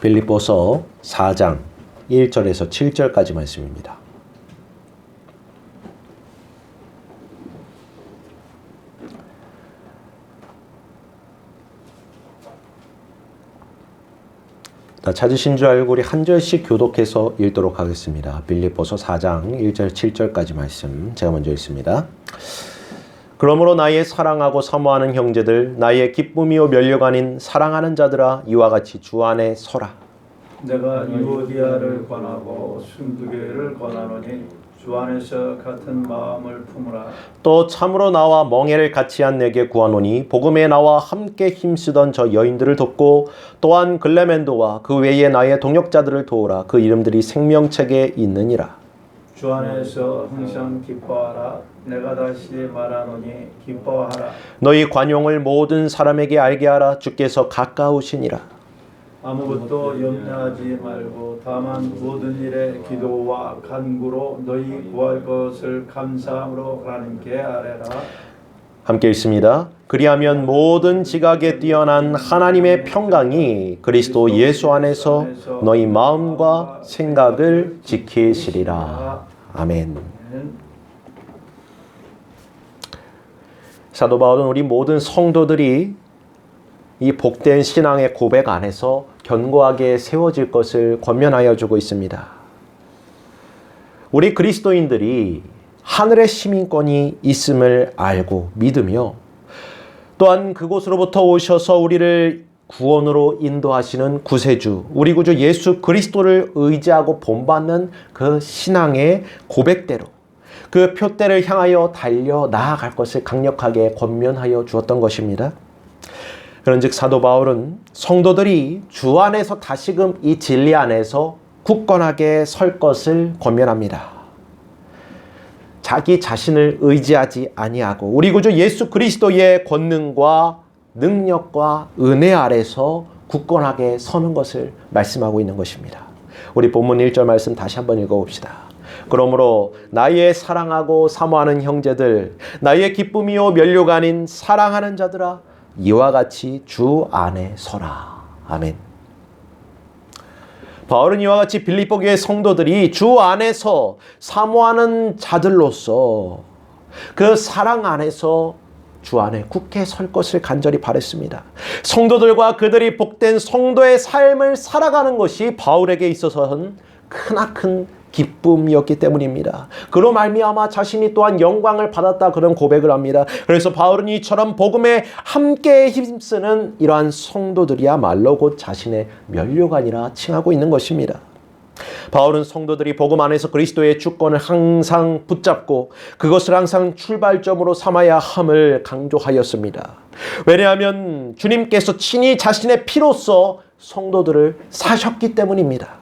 빌립보서 4장 1절에서 7절까지 말씀입니다. 다 찾으신 줄 알고 우리 한 절씩 교독해서 읽도록 하겠습니다. 빌립보서 4장 1절 7절까지 말씀 제가 먼저 읽습니다. 그러므로 나의 사랑하고 사모하는 형제들, 나의 기쁨이요 면류가 아닌 사랑하는 자들아, 이와 같이 주 안에 서라. 내가 유오디아를 권하고 순두교회를 권하노니 주 안에서 같은 마음을 품으라. 또 참으로 나와 멍에를 같이 한 내게 구하노니 복음에 나와 함께 힘쓰던 저 여인들을 돕고 또한 글레멘도와 그 외에 나의 동역자들을 도우라. 그 이름들이 생명책에 있느니라. 주 안에서 항상 기뻐하라. 내가 다시 말하노니 기뻐하라. 너희 관용을 모든 사람에게 알게 하라. 주께서 가까우시니라. 아무것도 염려하지 말고 다만 모든 일에 기도와 간구로 너희 구할 것을 감사함으로 하나님께 아뢰라. 함께 읽습니다. 그리하면 모든 지각에 뛰어난 하나님의 평강이 그리스도 예수 안에서 너희 마음과 생각을 지키시리라. 아멘. 사도 바울은 우리 모든 성도들이 이 복된 신앙의 고백 안에서 견고하게 세워질 것을 권면하여 주고 있습니다. 우리 그리스도인들이 하늘의 시민권이 있음을 알고 믿으며 또한 그곳으로부터 오셔서 우리를 구원으로 인도하시는 구세주, 우리 구주 예수 그리스도를 의지하고 본받는 그 신앙의 고백대로 그 표대를 향하여 달려 나아갈 것을 강력하게 권면하여 주었던 것입니다. 그런즉 사도 바울은 성도들이 주 안에서 다시금 이 진리 안에서 굳건하게 설 것을 권면합니다. 자기 자신을 의지하지 아니하고 우리 구주 예수 그리스도의 권능과 능력과 은혜 아래서 굳건하게 서는 것을 말씀하고 있는 것입니다. 우리 본문 1절 말씀 다시 한번 읽어봅시다. 그러므로 나의 사랑하고 사모하는 형제들, 나의 기쁨이요 면류가 아닌 사랑하는 자들아, 이와 같이 주 안에 서라. 아멘. 바울은 이와 같이 빌립보 교회 성도들이 주 안에서 사모하는 자들로서 그 사랑 안에서 주 안에 굳게 설 것을 간절히 바랬습니다. 성도들과 그들이 복된 성도의 삶을 살아가는 것이 바울에게 있어서는 크나큰 기쁨이었기 때문입니다. 그로 말미암아 자신이 또한 영광을 받았다 그런 고백을 합니다. 그래서 바울은 이처럼 복음에 함께 힘쓰는 이러한 성도들이야말로 곧 자신의 면류관이라 칭하고 있는 것입니다. 바울은 성도들이 복음 안에서 그리스도의 주권을 항상 붙잡고 그것을 항상 출발점으로 삼아야 함을 강조하였습니다. 왜냐하면 주님께서 친히 자신의 피로써 성도들을 사셨기 때문입니다.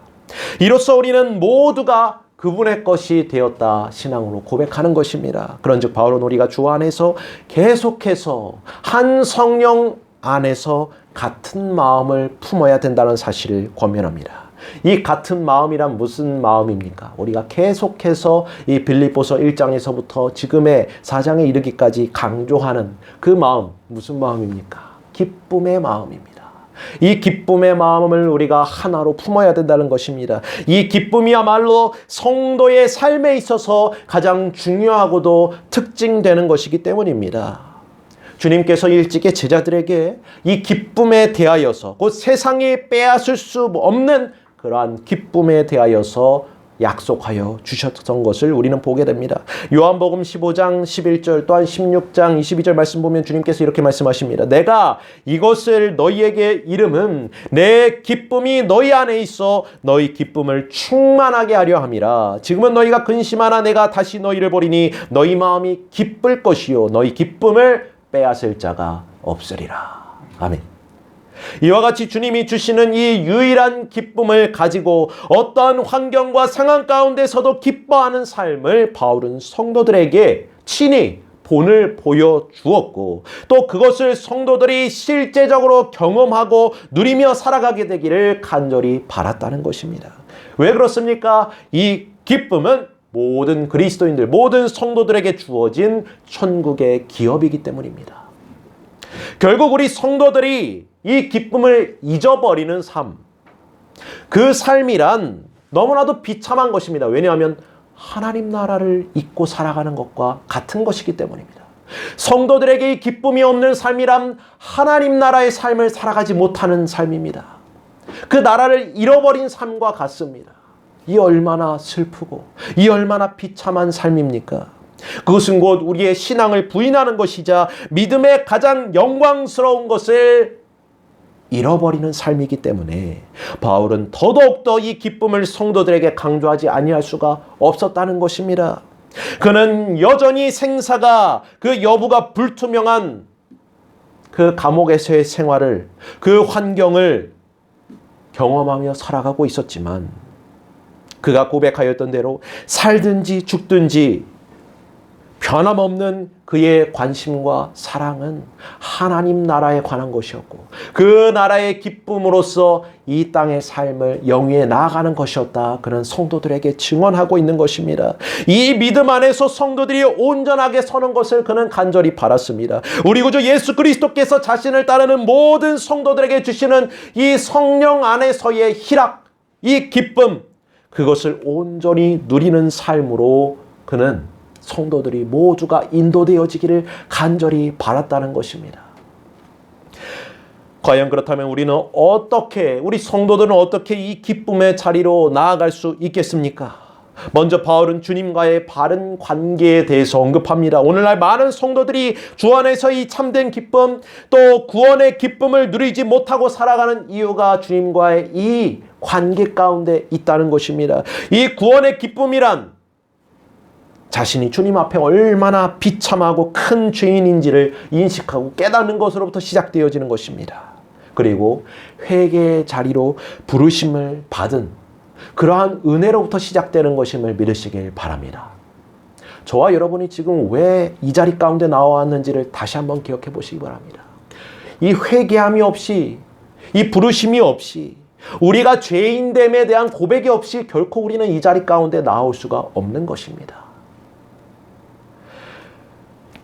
이로써 우리는 모두가 그분의 것이 되었다 신앙으로 고백하는 것입니다. 그런즉 바울은 우리가 주 안에서 계속해서 한 성령 안에서 같은 마음을 품어야 된다는 사실을 권면합니다. 이 같은 마음이란 무슨 마음입니까? 우리가 계속해서 이 빌립보서 1장에서부터 지금의 4장에 이르기까지 강조하는 그 마음, 무슨 마음입니까? 기쁨의 마음입니다. 이 기쁨의 마음을 우리가 하나로 품어야 된다는 것입니다. 이 기쁨이야말로 성도의 삶에 있어서 가장 중요하고도 특징되는 것이기 때문입니다. 주님께서 일찍이 제자들에게 이 기쁨에 대하여서 곧 세상이 빼앗을 수 없는 그러한 기쁨에 대하여서 약속하여 주셨던 것을 우리는 보게 됩니다. 요한복음 15장 11절 또한 16장 22절 말씀 보면 주님께서 이렇게 말씀하십니다. 내가 이것을 너희에게 이름은 내 기쁨이 너희 안에 있어 너희 기쁨을 충만하게 하려 함이라. 지금은 너희가 근심하나 내가 다시 너희를 보리니 너희 마음이 기쁠 것이요 너희 기쁨을 빼앗을 자가 없으리라. 아멘. 이와 같이 주님이 주시는 이 유일한 기쁨을 가지고 어떠한 환경과 상황 가운데서도 기뻐하는 삶을 바울은 성도들에게 친히 본을 보여주었고 또 그것을 성도들이 실제적으로 경험하고 누리며 살아가게 되기를 간절히 바랐다는 것입니다. 왜 그렇습니까? 이 기쁨은 모든 그리스도인들, 모든 성도들에게 주어진 천국의 기업이기 때문입니다. 결국 우리 성도들이 이 기쁨을 잊어버리는 삶, 그 삶이란 너무나도 비참한 것입니다. 왜냐하면 하나님 나라를 잊고 살아가는 것과 같은 것이기 때문입니다. 성도들에게 이 기쁨이 없는 삶이란 하나님 나라의 삶을 살아가지 못하는 삶입니다. 그 나라를 잃어버린 삶과 같습니다. 이 얼마나 슬프고 이 얼마나 비참한 삶입니까? 그것은 곧 우리의 신앙을 부인하는 것이자 믿음의 가장 영광스러운 것을 잃어버리는 삶이기 때문에 바울은 더더욱더 이 기쁨을 성도들에게 강조하지 아니할 수가 없었다는 것입니다. 그는 여전히 생사가 그 여부가 불투명한 그 감옥에서의 생활을, 그 환경을 경험하며 살아가고 있었지만 그가 고백하였던 대로 살든지 죽든지 변함없는 그의 관심과 사랑은 하나님 나라에 관한 것이었고 그 나라의 기쁨으로써 이 땅의 삶을 영위해 나아가는 것이었다. 그는 성도들에게 증언하고 있는 것입니다. 이 믿음 안에서 성도들이 온전하게 서는 것을 그는 간절히 바랐습니다. 우리 구주 예수 그리스도께서 자신을 따르는 모든 성도들에게 주시는 이 성령 안에서의 희락, 이 기쁨, 그것을 온전히 누리는 삶으로 그는 성도들이 모두가 인도되어지기를 간절히 바랐다는 것입니다. 과연 그렇다면 우리 성도들은 어떻게 이 기쁨의 자리로 나아갈 수 있겠습니까? 먼저 바울은 주님과의 바른 관계에 대해서 언급합니다. 오늘날 많은 성도들이 주 안에서 이 참된 기쁨, 또 구원의 기쁨을 누리지 못하고 살아가는 이유가 주님과의 이 관계 가운데 있다는 것입니다. 이 구원의 기쁨이란 자신이 주님 앞에 얼마나 비참하고 큰 죄인인지를 인식하고 깨닫는 것으로부터 시작되어지는 것입니다. 그리고 회개의 자리로 부르심을 받은 그러한 은혜로부터 시작되는 것임을 믿으시길 바랍니다. 저와 여러분이 지금 왜 이 자리 가운데 나왔는지를 다시 한번 기억해 보시기 바랍니다. 이 회개함이 없이, 이 부르심이 없이, 우리가 죄인됨에 대한 고백이 없이 결코 우리는 이 자리 가운데 나올 수가 없는 것입니다.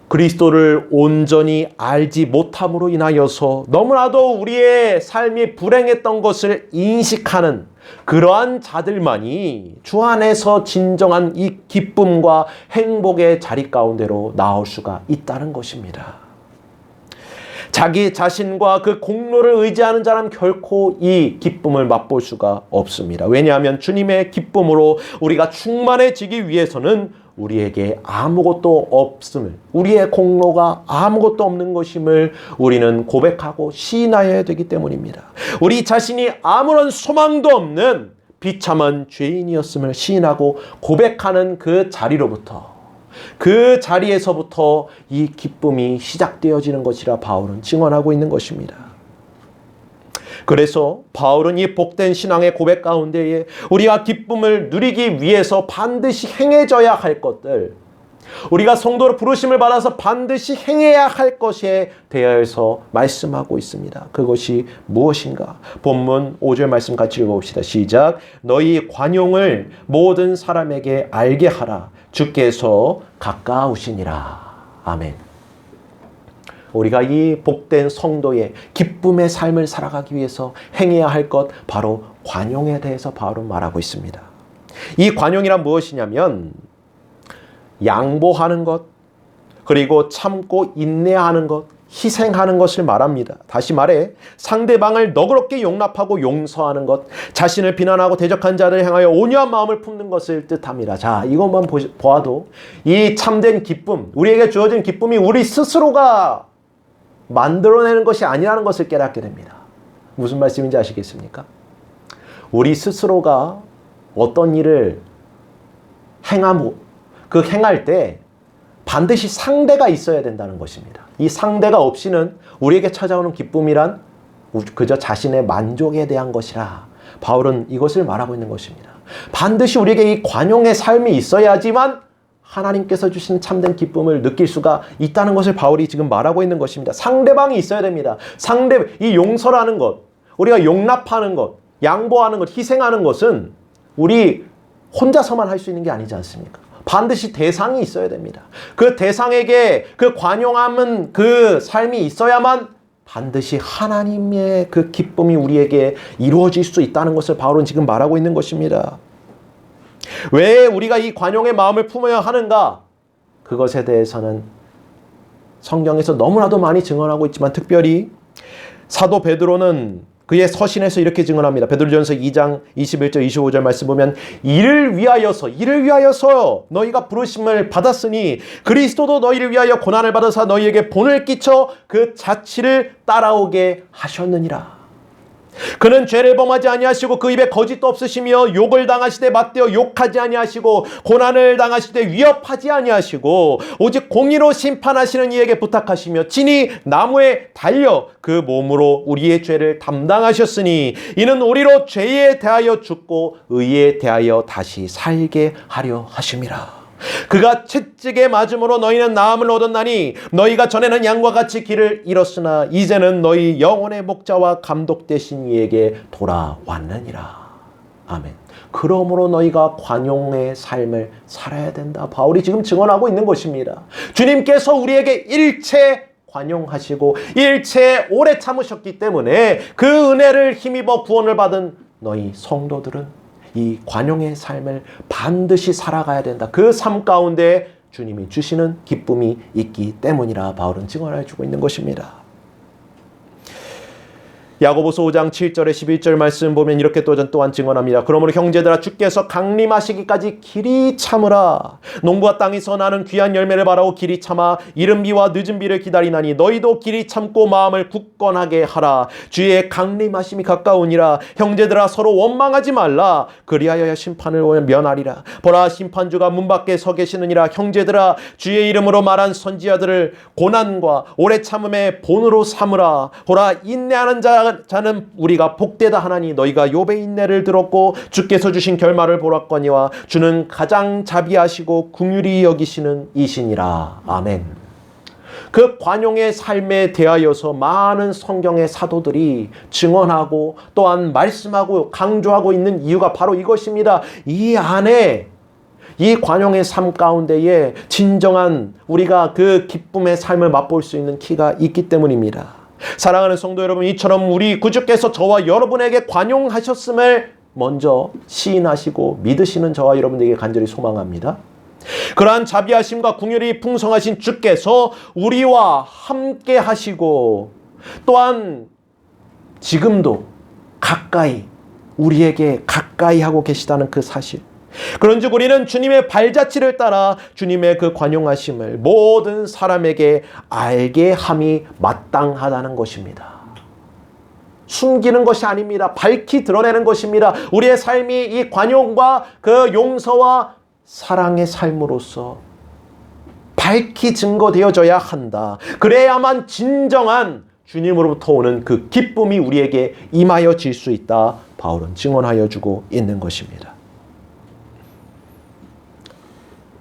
그리스도를 온전히 알지 못함으로 인하여서 너무나도 우리의 삶이 불행했던 것을 인식하는 그러한 자들만이 주 안에서 진정한 이 기쁨과 행복의 자리 가운데로 나올 수가 있다는 것입니다. 자기 자신과 그 공로를 의지하는 자는 결코 이 기쁨을 맛볼 수가 없습니다. 왜냐하면 주님의 기쁨으로 우리가 충만해지기 위해서는 우리에게 아무것도 없음을, 우리의 공로가 아무것도 없는 것임을 우리는 고백하고 시인하여야 되기 때문입니다. 우리 자신이 아무런 소망도 없는 비참한 죄인이었음을 시인하고 고백하는 그 자리로부터, 그 자리에서부터 이 기쁨이 시작되어지는 것이라 바울은 증언하고 있는 것입니다. 그래서 바울은 이 복된 신앙의 고백 가운데에 우리가 기쁨을 누리기 위해서 반드시 행해져야 할 것들, 우리가 성도로 부르심을 받아서 반드시 행해야 할 것에 대하여서 말씀하고 있습니다. 그것이 무엇인가? 본문 5절 말씀 같이 읽어봅시다. 시작. 너희 관용을 모든 사람에게 알게 하라. 주께서 가까우시니라. 아멘. 우리가 이 복된 성도의 기쁨의 삶을 살아가기 위해서 행해야 할 것, 바로 관용에 대해서 바울은 말하고 있습니다. 이 관용이란 무엇이냐면 양보하는 것, 그리고 참고 인내하는 것, 희생하는 것을 말합니다. 다시 말해 상대방을 너그럽게 용납하고 용서하는 것, 자신을 비난하고 대적한 자를 향하여 온유한 마음을 품는 것을 뜻합니다. 자, 이것만 보아도 이 참된 기쁨, 우리에게 주어진 기쁨이 우리 스스로가 만들어내는 것이 아니라는 것을 깨닫게 됩니다. 무슨 말씀인지 아시겠습니까? 우리 스스로가 어떤 일을 행할 때 반드시 상대가 있어야 된다는 것입니다. 이 상대가 없이는 우리에게 찾아오는 기쁨이란 그저 자신의 만족에 대한 것이라 바울은 이것을 말하고 있는 것입니다. 반드시 우리에게 이 관용의 삶이 있어야지만 하나님께서 주신 참된 기쁨을 느낄 수가 있다는 것을 바울이 지금 말하고 있는 것입니다. 상대방이 있어야 됩니다. 이 용서라는 것, 우리가 용납하는 것, 양보하는 것, 희생하는 것은 우리 혼자서만 할 수 있는 게 아니지 않습니까? 반드시 대상이 있어야 됩니다. 그 대상에게 그 관용함은 그 삶이 있어야만 반드시 하나님의 그 기쁨이 우리에게 이루어질 수 있다는 것을 바울은 지금 말하고 있는 것입니다. 왜 우리가 이 관용의 마음을 품어야 하는가? 그것에 대해서는 성경에서 너무나도 많이 증언하고 있지만 특별히 사도 베드로는 그의 서신에서 이렇게 증언합니다. 베드로전서 2장 21절 25절 말씀 보면 이를 위하여서 너희가 부르심을 받았으니 그리스도도 너희를 위하여 고난을 받으사 너희에게 본을 끼쳐 그 자치를 따라오게 하셨느니라. 그는 죄를 범하지 아니하시고 그 입에 거짓도 없으시며 욕을 당하시되 맞대어 욕하지 아니하시고 고난을 당하시되 위협하지 아니하시고 오직 공의로 심판하시는 이에게 부탁하시며 친히 나무에 달려 그 몸으로 우리의 죄를 담당하셨으니 이는 우리로 죄에 대하여 죽고 의에 대하여 다시 살게 하려 하심이라. 그가 채찍에 맞음으로 너희는 나음을 얻었나니 너희가 전에는 양과 같이 길을 잃었으나 이제는 너희 영혼의 목자와 감독 되신 이에게 돌아왔느니라. 아멘. 그러므로 너희가 관용의 삶을 살아야 된다. 바울이 지금 증언하고 있는 것입니다. 주님께서 우리에게 일체 관용하시고 일체 오래 참으셨기 때문에 그 은혜를 힘입어 구원을 받은 너희 성도들은 이 관용의 삶을 반드시 살아가야 된다. 그 삶 가운데 주님이 주시는 기쁨이 있기 때문이라 바울은 증언해 주고 있는 것입니다. 야고보서 5장 7절에 11절 말씀 보면 이렇게 또한 증언합니다. 그러므로 형제들아 주께서 강림하시기까지 길이 참으라. 농부가 땅에서 나는 귀한 열매를 바라고 길이 참아 이른 비와 늦은 비를 기다리나니 너희도 길이 참고 마음을 굳건하게 하라. 주의 강림하심이 가까우니라. 형제들아 서로 원망하지 말라. 그리하여 심판을 면하리라. 보라 심판주가 문 밖에 서 계시느니라. 형제들아 주의 이름으로 말한 선지자들을 고난과 오래 참음의 본으로 삼으라. 보라 인내하는 자는 우리가 복되다 하나니 너희가 욥의 인내를 들었고 주께서 주신 결말을 보았거니와 주는 가장 자비하시고 긍휼히 여기시는 이시니라. 아멘. 그 관용의 삶에 대하여서 많은 성경의 사도들이 증언하고 또한 말씀하고 강조하고 있는 이유가 바로 이것입니다. 이 안에 이 관용의 삶 가운데에 진정한 우리가 그 기쁨의 삶을 맛볼 수 있는 키가 있기 때문입니다. 사랑하는 성도 여러분, 이처럼 우리 구주께서 저와 여러분에게 관용하셨음을 먼저 시인하시고 믿으시는 저와 여러분에게 간절히 소망합니다. 그러한 자비하심과 긍휼이 풍성하신 주께서 우리와 함께 하시고 또한 지금도 가까이 우리에게 가까이 하고 계시다는 그 사실, 그런즉 우리는 주님의 발자취를 따라 주님의 그 관용하심을 모든 사람에게 알게 함이 마땅하다는 것입니다. 숨기는 것이 아닙니다. 밝히 드러내는 것입니다. 우리의 삶이 이 관용과 그 용서와 사랑의 삶으로서 밝히 증거되어져야 한다. 그래야만 진정한 주님으로부터 오는 그 기쁨이 우리에게 임하여질 수 있다. 바울은 증언하여 주고 있는 것입니다.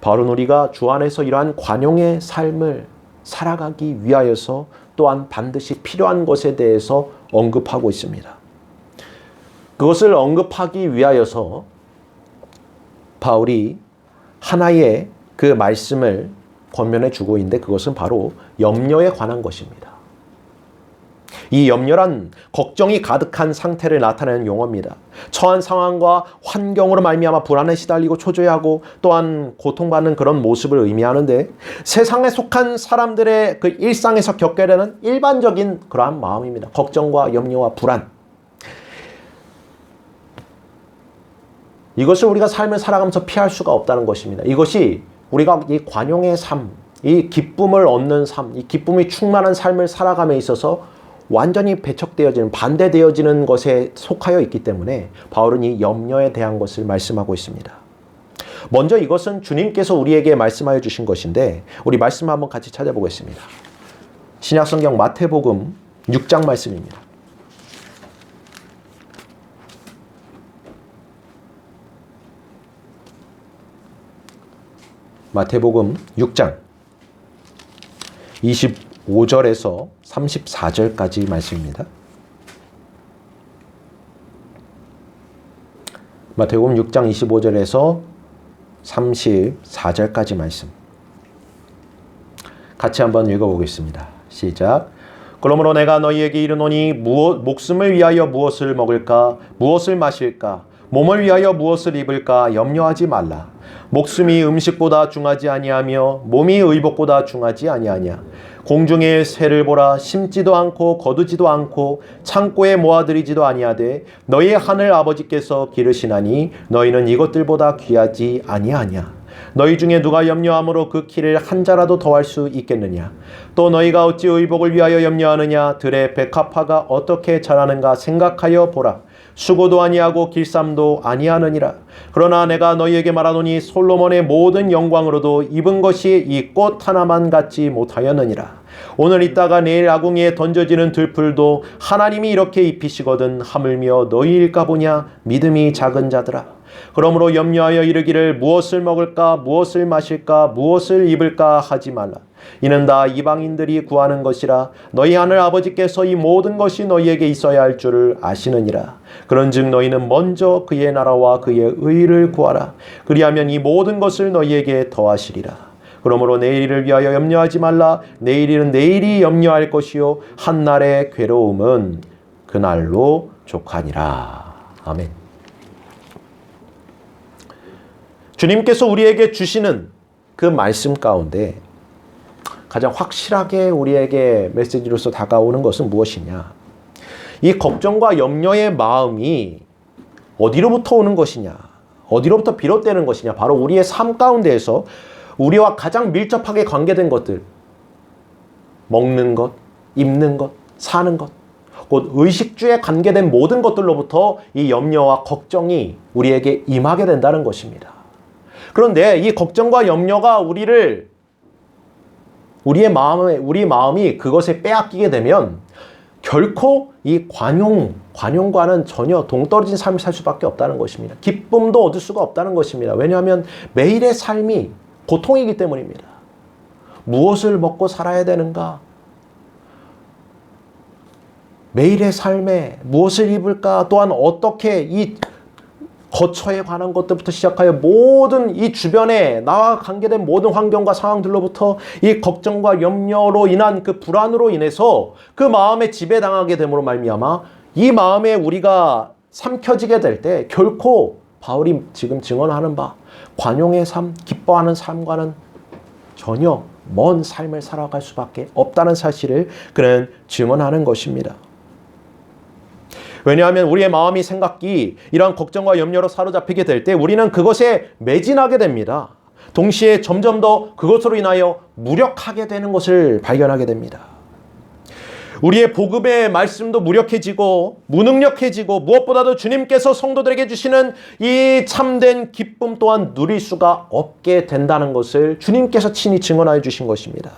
바울은 우리가 주 안에서 이러한 관용의 삶을 살아가기 위하여서 또한 반드시 필요한 것에 대해서 언급하고 있습니다. 그것을 언급하기 위하여서 바울이 하나의 그 말씀을 권면해 주고 있는데 그것은 바로 염려에 관한 것입니다. 이 염려란 걱정이 가득한 상태를 나타내는 용어입니다. 처한 상황과 환경으로 말미암아 불안에 시달리고 초조해하고 또한 고통받는 그런 모습을 의미하는데 세상에 속한 사람들의 그 일상에서 겪게 되는 일반적인 그러한 마음입니다. 걱정과 염려와 불안. 이것을 우리가 삶을 살아가면서 피할 수가 없다는 것입니다. 이것이 우리가 이 관용의 삶, 이 기쁨을 얻는 삶, 이 기쁨이 충만한 삶을 살아감에 있어서 완전히 배척되어지는, 반대되어지는 것에 속하여 있기 때문에 바울은 이 염려에 대한 것을 말씀하고 있습니다. 먼저 이것은 주님께서 우리에게 말씀하여 주신 것인데 우리 말씀 한번 같이 찾아보겠습니다. 신약성경 마태복음 6장 말씀입니다. 마태복음 6장 25절에서 34절까지 말씀입니다. 마태복음 6장 25절에서 34절까지 말씀 같이 한번 읽어보겠습니다. 시작. 그러므로 내가 너희에게 이르노니 목숨을 위하여 무엇을 먹을까 무엇을 마실까 몸을 위하여 무엇을 입을까 염려하지 말라. 목숨이 음식보다 중하지 아니하며 몸이 의복보다 중하지 아니하냐. 공중의 새를 보라. 심지도 않고 거두지도 않고 창고에 모아들이지도 아니하되 너희 하늘 아버지께서 기르시나니 너희는 이것들보다 귀하지 아니하냐. 너희 중에 누가 염려함으로 그 키를 한 자라도 더할 수 있겠느냐. 또 너희가 어찌 의복을 위하여 염려하느냐. 들의 백합화가 어떻게 자라는가 생각하여 보라. 수고도 아니하고 길쌈도 아니하느니라. 그러나 내가 너희에게 말하노니 솔로몬의 모든 영광으로도 입은 것이 이 꽃 하나만 같지 못하였느니라. 오늘 있다가 내일 아궁이에 던져지는 들풀도 하나님이 이렇게 입히시거든 하물며 너희일까 보냐. 믿음이 작은 자들아. 그러므로 염려하여 이르기를 무엇을 먹을까 무엇을 마실까 무엇을 입을까 하지 말라. 이는 다 이방인들이 구하는 것이라. 너희 하늘 아버지께서 이 모든 것이 너희에게 있어야 할 줄을 아시느니라. 그런즉 너희는 먼저 그의 나라와 그의 의를 구하라. 그리하면 이 모든 것을 너희에게 더하시리라. 그러므로 내일을 위하여 염려하지 말라. 내일은 내일이 염려할 것이요 한날의 괴로움은 그날로 족하니라. 아멘. 주님께서 우리에게 주시는 그 말씀 가운데 가장 확실하게 우리에게 메시지로서 다가오는 것은 무엇이냐? 이 걱정과 염려의 마음이 어디로부터 오는 것이냐? 어디로부터 비롯되는 것이냐? 바로 우리의 삶 가운데에서 우리와 가장 밀접하게 관계된 것들, 먹는 것, 입는 것, 사는 것, 곧 의식주에 관계된 모든 것들로부터 이 염려와 걱정이 우리에게 임하게 된다는 것입니다. 그런데 이 걱정과 염려가 우리 마음이 그것에 빼앗기게 되면 결코 이 관용과는 전혀 동떨어진 삶을 살 수밖에 없다는 것입니다. 기쁨도 얻을 수가 없다는 것입니다. 왜냐하면 매일의 삶이 고통이기 때문입니다. 무엇을 먹고 살아야 되는가? 매일의 삶에 무엇을 입을까? 또한 어떻게 이 거처에 관한 것들부터 시작하여 모든 이 주변에 나와 관계된 모든 환경과 상황들로부터 이 걱정과 염려로 인한 그 불안으로 인해서 그 마음에 지배당하게 됨으로 말미암아 이 마음에 우리가 삼켜지게 될 때 결코 바울이 지금 증언하는 바 관용의 삶, 기뻐하는 삶과는 전혀 먼 삶을 살아갈 수밖에 없다는 사실을 그는 증언하는 것입니다. 왜냐하면 우리의 마음이 생각이 이러한 걱정과 염려로 사로잡히게 될 때 우리는 그것에 매진하게 됩니다. 동시에 점점 더 그것으로 인하여 무력하게 되는 것을 발견하게 됩니다. 우리의 복음의 말씀도 무력해지고 무능력해지고 무엇보다도 주님께서 성도들에게 주시는 이 참된 기쁨 또한 누릴 수가 없게 된다는 것을 주님께서 친히 증언하여 주신 것입니다.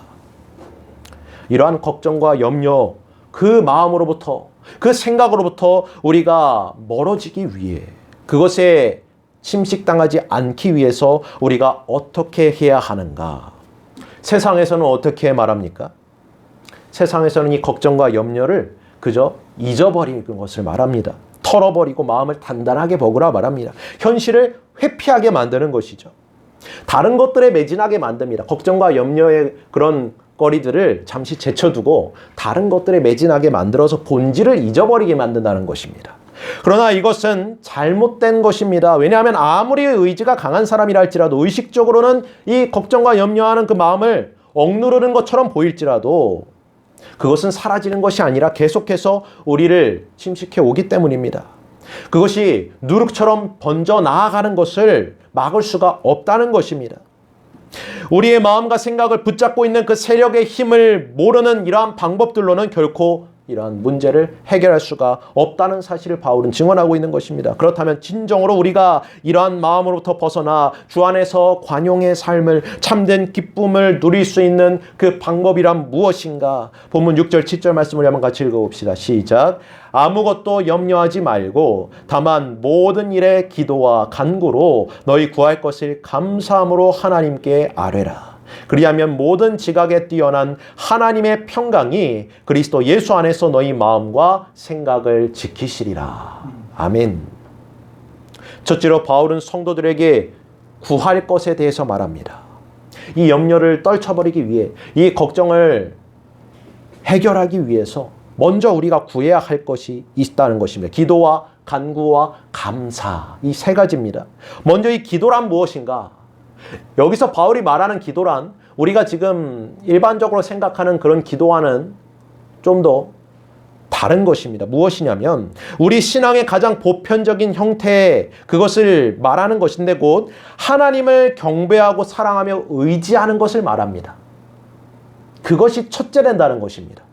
이러한 걱정과 염려, 그 마음으로부터 그 생각으로부터 우리가 멀어지기 위해 그것에 침식당하지 않기 위해서 우리가 어떻게 해야 하는가? 세상에서는 어떻게 말합니까? 세상에서는 이 걱정과 염려를 그저 잊어버리는 것을 말합니다. 털어버리고 마음을 단단하게 먹으라 말합니다. 현실을 회피하게 만드는 것이죠. 다른 것들에 매진하게 만듭니다. 걱정과 염려의 그런 거리들을 잠시 제쳐두고 다른 것들에 매진하게 만들어서 본질을 잊어버리게 만든다는 것입니다. 그러나 이것은 잘못된 것입니다. 왜냐하면 아무리 의지가 강한 사람이라 할지라도 의식적으로는 이 걱정과 염려하는 그 마음을 억누르는 것처럼 보일지라도 그것은 사라지는 것이 아니라 계속해서 우리를 침식해 오기 때문입니다. 그것이 누룩처럼 번져 나아가는 것을 막을 수가 없다는 것입니다. 우리의 마음과 생각을 붙잡고 있는 그 세력의 힘을 모르는 이러한 방법들로는 결코 이러한 문제를 해결할 수가 없다는 사실을 바울은 증언하고 있는 것입니다. 그렇다면 진정으로 우리가 이러한 마음으로부터 벗어나 주 안에서 관용의 삶을 참된 기쁨을 누릴 수 있는 그 방법이란 무엇인가? 본문 6절 7절 말씀을 한번 같이 읽어봅시다. 시작. 아무것도 염려하지 말고 다만 모든 일에 기도와 간구로 너희 구할 것을 감사함으로 하나님께 아뢰라. 그리하면 모든 지각에 뛰어난 하나님의 평강이 그리스도 예수 안에서 너희 마음과 생각을 지키시리라. 아멘. 첫째로 바울은 성도들에게 구할 것에 대해서 말합니다. 이 염려를 떨쳐버리기 위해, 이 걱정을 해결하기 위해서 먼저 우리가 구해야 할 것이 있다는 것입니다. 기도와 간구와 감사, 이 세 가지입니다. 먼저 이 기도란 무엇인가? 여기서 바울이 말하는 기도란 우리가 지금 일반적으로 생각하는 그런 기도와는 좀 더 다른 것입니다. 무엇이냐면 우리 신앙의 가장 보편적인 형태, 그것을 말하는 것인데 곧 하나님을 경배하고 사랑하며 의지하는 것을 말합니다. 그것이 첫째 된다는 것입니다.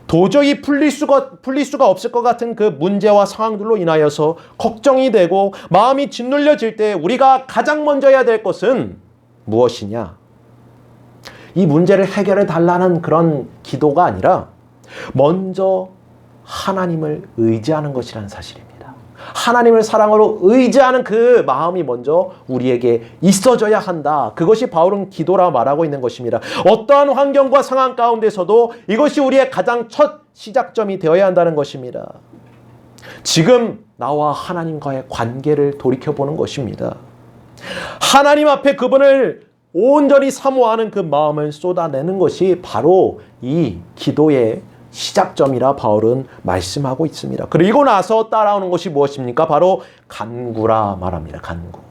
도저히 풀릴 수가 없을 것 같은 그 문제와 상황들로 인하여서 걱정이 되고 마음이 짓눌려질 때 우리가 가장 먼저 해야 될 것은 무엇이냐? 이 문제를 해결해 달라는 그런 기도가 아니라 먼저 하나님을 의지하는 것이라는 사실입니다. 하나님을 사랑으로 의지하는 그 마음이 먼저 우리에게 있어져야 한다. 그것이 바울은 기도라 말하고 있는 것입니다. 어떠한 환경과 상황 가운데서도 이것이 우리의 가장 첫 시작점이 되어야 한다는 것입니다. 지금 나와 하나님과의 관계를 돌이켜보는 것입니다. 하나님 앞에 그분을 온전히 사모하는 그 마음을 쏟아내는 것이 바로 이 기도의 시작점이라 바울은 말씀하고 있습니다. 그리고 나서 따라오는 것이 무엇입니까? 바로 간구라 말합니다. 간구.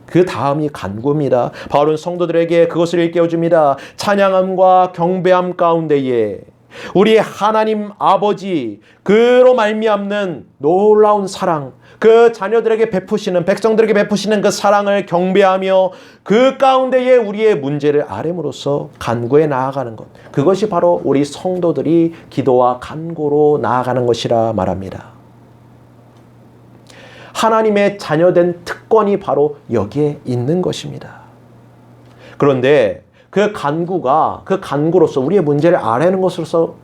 그 다음이 간구입니다. 바울은 성도들에게 그것을 일깨워줍니다. 찬양함과 경배함 가운데에 우리 하나님 아버지 그로 말미암는 놀라운 사랑, 그 자녀들에게 베푸시는, 백성들에게 베푸시는 그 사랑을 경배하며 그 가운데에 우리의 문제를 아뢰므로써 간구에 나아가는 것, 그것이 바로 우리 성도들이 기도와 간구로 나아가는 것이라 말합니다. 하나님의 자녀된 특권이 바로 여기에 있는 것입니다. 그런데 그 간구로서 우리의 문제를 아뢰는 것으로서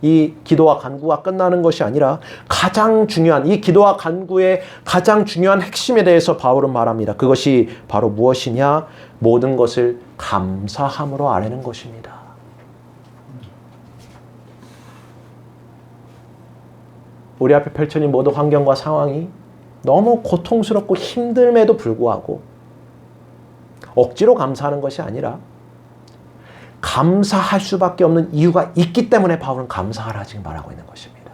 이 기도와 간구가 끝나는 것이 아니라 가장 중요한, 이 기도와 간구의 가장 중요한 핵심에 대해서 바울은 말합니다. 그것이 바로 무엇이냐? 모든 것을 감사함으로 아뢰는 것입니다. 우리 앞에 펼쳐진 모든 환경과 상황이 너무 고통스럽고 힘듦에도 불구하고 억지로 감사하는 것이 아니라 감사할 수밖에 없는 이유가 있기 때문에 바울은 감사하라 지금 말하고 있는 것입니다.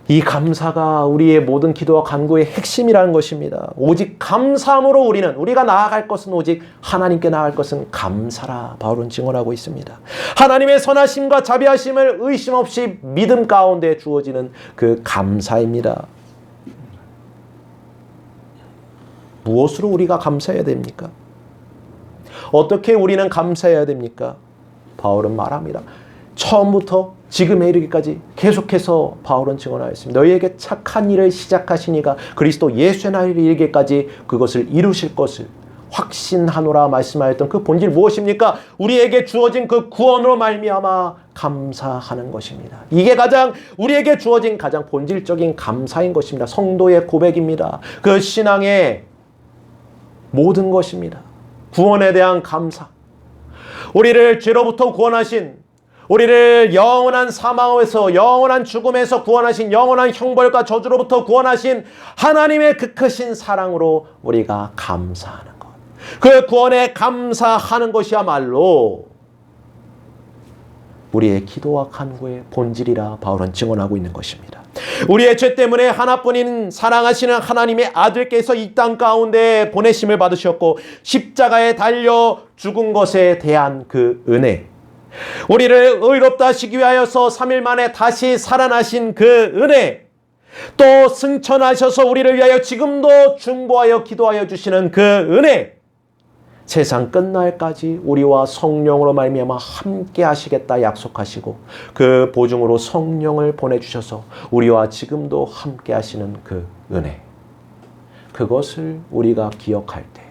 이 감사가 우리의 모든 기도와 간구의 핵심이라는 것입니다. 오직 감사함으로 우리가 나아갈 것은, 오직 하나님께 나아갈 것은 감사라 바울은 증언하고 있습니다. 하나님의 선하심과 자비하심을 의심 없이 믿음 가운데 주어지는 그 감사입니다. 무엇으로 우리가 감사해야 됩니까? 어떻게 우리는 감사해야 됩니까? 바울은 말합니다. 처음부터 지금에 이르기까지 계속해서 바울은 증언하였습니다. 너희에게 착한 일을 시작하신 이가 그리스도 예수의 날을 이르기까지 그것을 이루실 것을 확신하노라 말씀하였던 그 본질 무엇입니까? 우리에게 주어진 그 구원으로 말미암아 감사하는 것입니다. 이게 우리에게 주어진 가장 본질적인 감사인 것입니다. 성도의 고백입니다. 그 신앙의 모든 것입니다. 구원에 대한 감사, 우리를 죄로부터 구원하신, 우리를 영원한 사망에서, 영원한 죽음에서 구원하신, 영원한 형벌과 저주로부터 구원하신 하나님의 그 크신 사랑으로 우리가 감사하는 것, 그 구원에 감사하는 것이야말로 우리의 기도와 간구의 본질이라 바울은 증언하고 있는 것입니다. 우리의 죄 때문에 하나뿐인 사랑하시는 하나님의 아들께서 이 땅 가운데 보내심을 받으셨고 십자가에 달려 죽은 것에 대한 그 은혜, 우리를 의롭다 하시기 위하여서 3일 만에 다시 살아나신 그 은혜, 또 승천하셔서 우리를 위하여 지금도 중보하여 기도하여 주시는 그 은혜, 세상 끝날까지 우리와 성령으로 말미암아 함께 하시겠다 약속하시고 그 보증으로 성령을 보내주셔서 우리와 지금도 함께 하시는 그 은혜, 그것을 우리가 기억할 때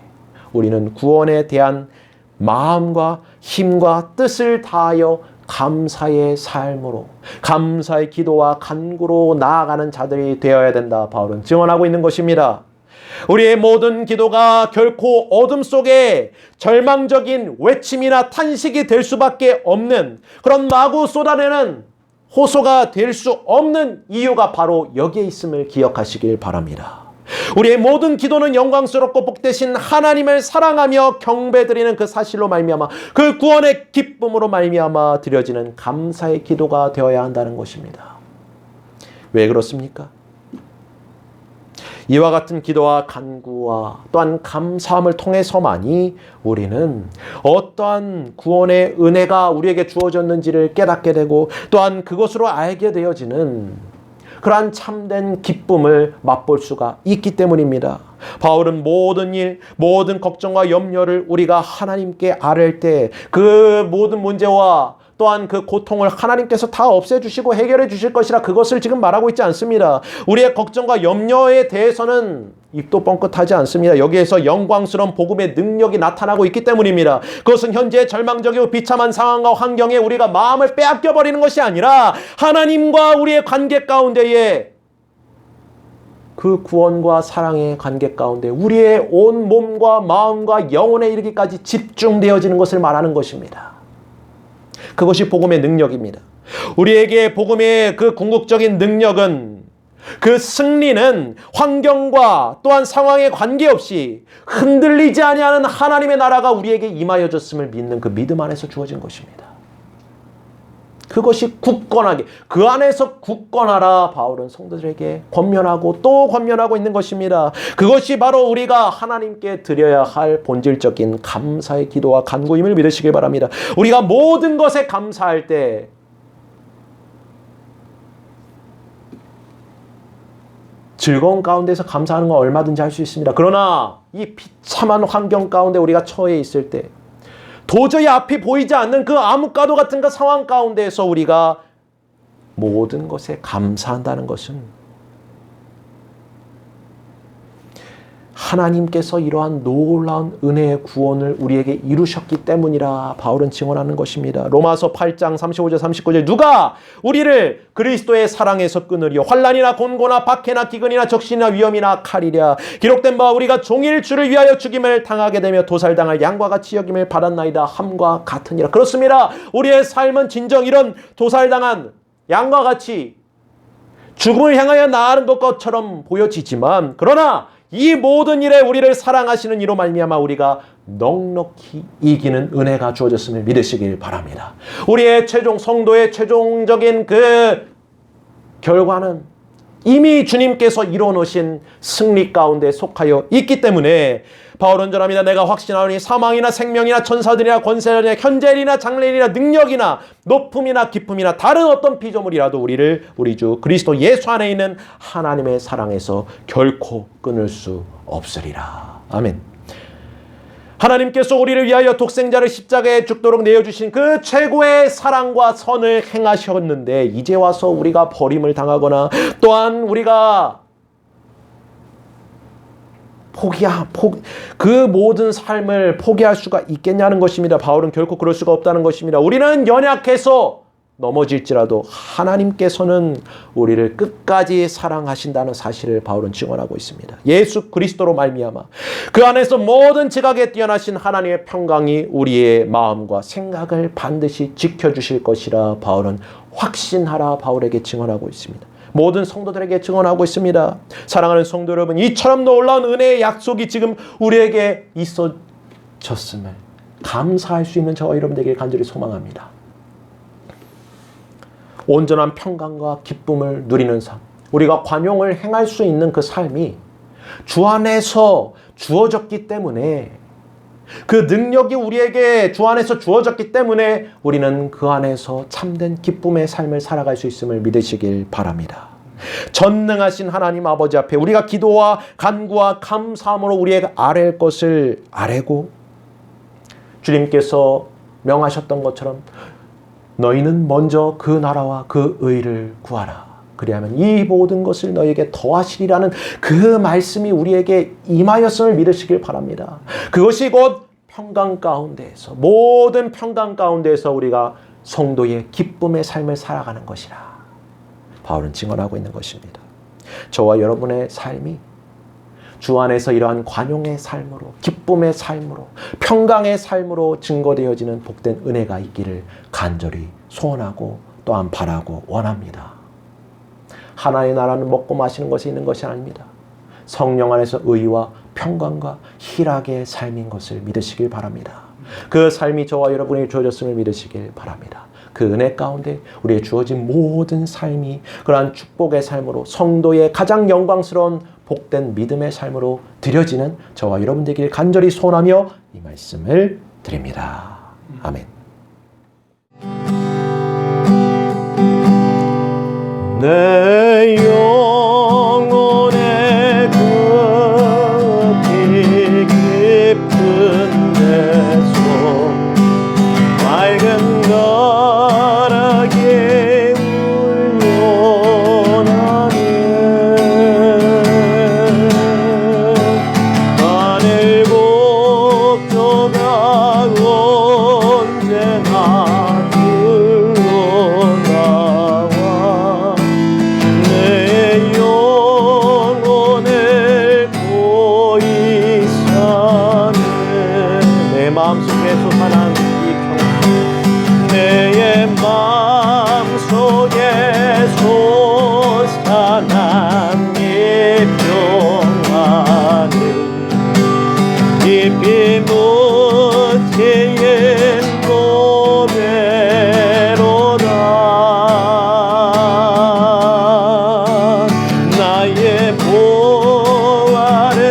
우리는 구원에 대한 마음과 힘과 뜻을 다하여 감사의 삶으로, 감사의 기도와 간구로 나아가는 자들이 되어야 된다 바울은 증언하고 있는 것입니다. 우리의 모든 기도가 결코 어둠 속에 절망적인 외침이나 탄식이 될 수밖에 없는, 그런 마구 쏟아내는 호소가 될 수 없는 이유가 바로 여기에 있음을 기억하시길 바랍니다. 우리의 모든 기도는 영광스럽고 복되신 하나님을 사랑하며 경배드리는 그 사실로 말미암아 그 구원의 기쁨으로 말미암아 드려지는 감사의 기도가 되어야 한다는 것입니다. 왜 그렇습니까? 이와 같은 기도와 간구와 또한 감사함을 통해서만이 우리는 어떠한 구원의 은혜가 우리에게 주어졌는지를 깨닫게 되고 또한 그것으로 알게 되어지는 그러한 참된 기쁨을 맛볼 수가 있기 때문입니다. 바울은 모든 일, 모든 걱정과 염려를 우리가 하나님께 아뢰을 때 그 모든 문제와 또한 그 고통을 하나님께서 다 없애주시고 해결해 주실 것이라 그것을 지금 말하고 있지 않습니다. 우리의 걱정과 염려에 대해서는 입도 뻥끗하지 않습니다. 여기에서 영광스러운 복음의 능력이 나타나고 있기 때문입니다. 그것은 현재 절망적이고 비참한 상황과 환경에 우리가 마음을 빼앗겨 버리는 것이 아니라 하나님과 우리의 관계 가운데에 그 구원과 사랑의 관계 가운데 우리의 온 몸과 마음과 영혼에 이르기까지 집중되어지는 것을 말하는 것입니다. 그것이 복음의 능력입니다. 우리에게 복음의 그 궁극적인 능력은 그 승리는 환경과 또한 상황에 관계없이 흔들리지 아니하는 하나님의 나라가 우리에게 임하여졌음을 믿는 그 믿음 안에서 주어진 것입니다. 그것이 굳건하게 그 안에서 굳건하라 바울은 성도들에게 권면하고 또 권면하고 있는 것입니다. 그것이 바로 우리가 하나님께 드려야 할 본질적인 감사의 기도와 간구임을 믿으시길 바랍니다. 우리가 모든 것에 감사할 때 즐거운 가운데서 감사하는 건 얼마든지 할 수 있습니다. 그러나 이 비참한 환경 가운데 우리가 처해 있을 때 도저히 앞이 보이지 않는 그 암흑가도 같은 그 상황 가운데에서 우리가 모든 것에 감사한다는 것은 하나님께서 이러한 놀라운 은혜의 구원을 우리에게 이루셨기 때문이라 바울은 증언하는 것입니다. 로마서 8장 35절 39절 누가 우리를 그리스도의 사랑에서 끊으리요 환난이나 곤고나 박해나 기근이나 적신이나 위험이나 칼이랴 기록된 바와 우리가 종일 주를 위하여 죽임을 당하게 되며 도살당할 양과 같이 여김을 받았나이다 함과 같으니라. 그렇습니다. 우리의 삶은 진정 이런 도살당한 양과 같이 죽음을 향하여 나아가는 것처럼 보여지지만 그러나 이 모든 일에 우리를 사랑하시는 이로 말미암아 우리가 넉넉히 이기는 은혜가 주어졌음을 믿으시길 바랍니다. 우리의 최종 성도의 최종적인 그 결과는 이미 주님께서 이뤄놓으신 승리 가운데 속하여 있기 때문에 바울은 전합니다. 내가 확신하노니 사망이나 생명이나 천사들이나 권세자들이나 현재일이나 장래일이나 능력이나 높음이나 기쁨이나 다른 어떤 피조물이라도 우리를 우리 주 그리스도 예수 안에 있는 하나님의 사랑에서 결코 끊을 수 없으리라. 아멘. 하나님께서 우리를 위하여 독생자를 십자가에 죽도록 내어주신 그 최고의 사랑과 선을 행하셨는데 이제 와서 우리가 버림을 당하거나 또한 우리가 그 모든 삶을 포기할 수가 있겠냐는 것입니다. 바울은 결코 그럴 수가 없다는 것입니다. 우리는 연약해서 넘어질지라도 하나님께서는 우리를 끝까지 사랑하신다는 사실을 바울은 증언하고 있습니다. 예수 그리스도로 말미암아 그 안에서 모든 지각에 뛰어나신 하나님의 평강이 우리의 마음과 생각을 반드시 지켜주실 것이라 바울은 확신하라 바울에게 증언하고 있습니다. 모든 성도들에게 증언하고 있습니다. 사랑하는 성도 여러분, 이처럼 놀라운 은혜의 약속이 지금 우리에게 있어졌음을 감사할 수 있는 저와 여러분 되길 간절히 소망합니다. 온전한 평강과 기쁨을 누리는 삶, 우리가 관용을 행할 수 있는 그 삶이 주 안에서 주어졌기 때문에 그 능력이 우리에게 주 안에서 주어졌기 때문에 우리는 그 안에서 참된 기쁨의 삶을 살아갈 수 있음을 믿으시길 바랍니다. 전능하신 하나님 아버지 앞에 우리가 기도와 간구와 감사함으로 우리에게 아뢰을 것을 아뢰고 주님께서 명하셨던 것처럼 너희는 먼저 그 나라와 그 의를 구하라. 그리하면 이 모든 것을 너희에게 더하시리라는 그 말씀이 우리에게 임하였음을 믿으시길 바랍니다. 그것이 곧 평강 가운데에서 모든 평강 가운데에서 우리가 성도의 기쁨의 삶을 살아가는 것이라 바울은 증언하고 있는 것입니다. 저와 여러분의 삶이 주 안에서 이러한 관용의 삶으로 기쁨의 삶으로 평강의 삶으로 증거되어지는 복된 은혜가 있기를 간절히 소원하고 또한 바라고 원합니다. 하나의 나라는 먹고 마시는 것이 있는 것이 아닙니다. 성령 안에서 의와 평강과 희락의 삶인 것을 믿으시길 바랍니다. 그 삶이 저와 여러분에게 주어졌음을 믿으시길 바랍니다. 그 은혜 가운데 우리의 주어진 모든 삶이 그러한 축복의 삶으로 성도의 가장 영광스러운 복된 믿음의 삶으로 드려지는 저와 여러분 되기를 간절히 소원하며 이 말씀을 드립니다. 아멘. 내 영혼의 깊이 깊은 데서 맑은 가락이 울려나네. 하늘 복도가 언제나 흘러나와 내 영혼을 고이 사네. 내 마음속에 솟아난 내 마음속에 솟아난 이 평안은 깊이 묻힌 노래로다. 나의 보화를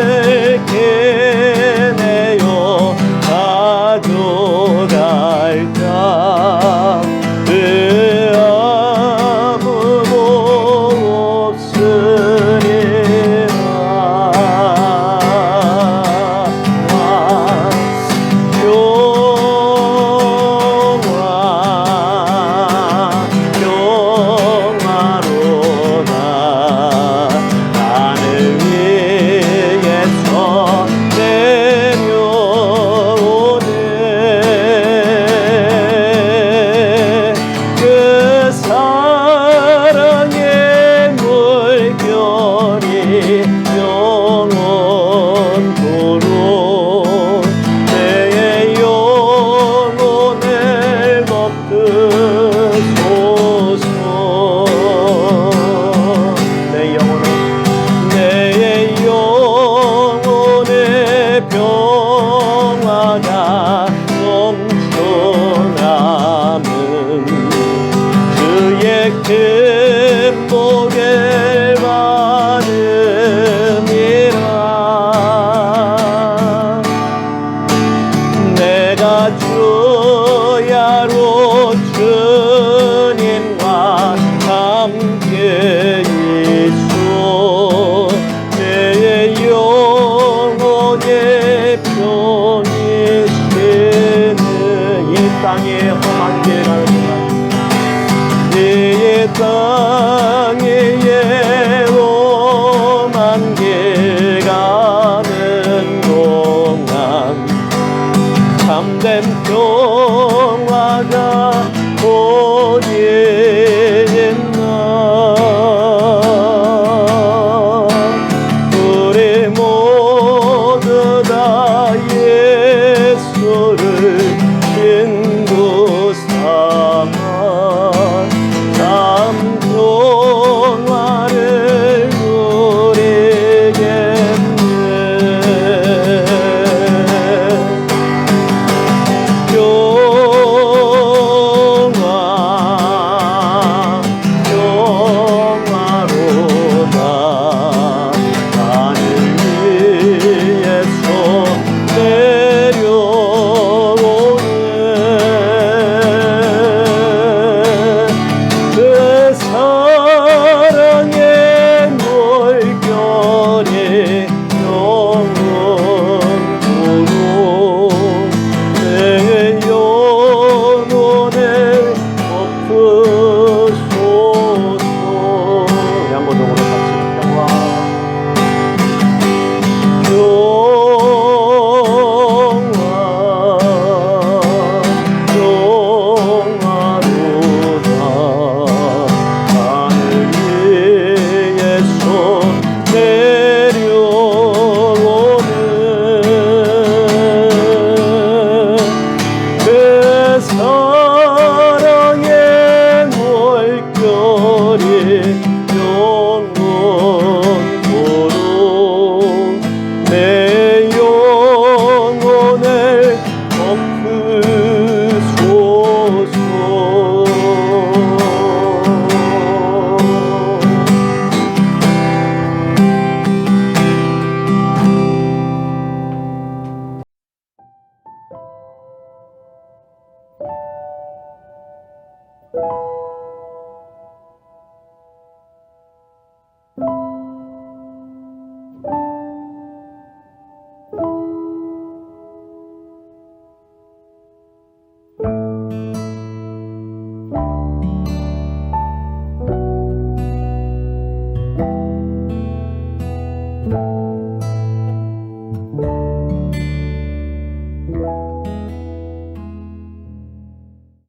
캐내어 가져갈까. 그 아무도 없으리라. 평화로다. 하늘 위에서 내려오네. 그 사랑의 물결이 영원토록 내 영혼을 덮으소서. 내 영혼의 평화가 넘쳐나는 주의 큰 복을 받음이라. 내가 주야로 주님과 함께 있어. 내 영혼의 편이시네. 이 땅에 험한 길 가는 동안 이 땅에 험한 길 가는 동안 참된 평화가 어디 있나. 우리 모두 다 예수를 친구 삼아 참 평화를 누리겠네. 평화 그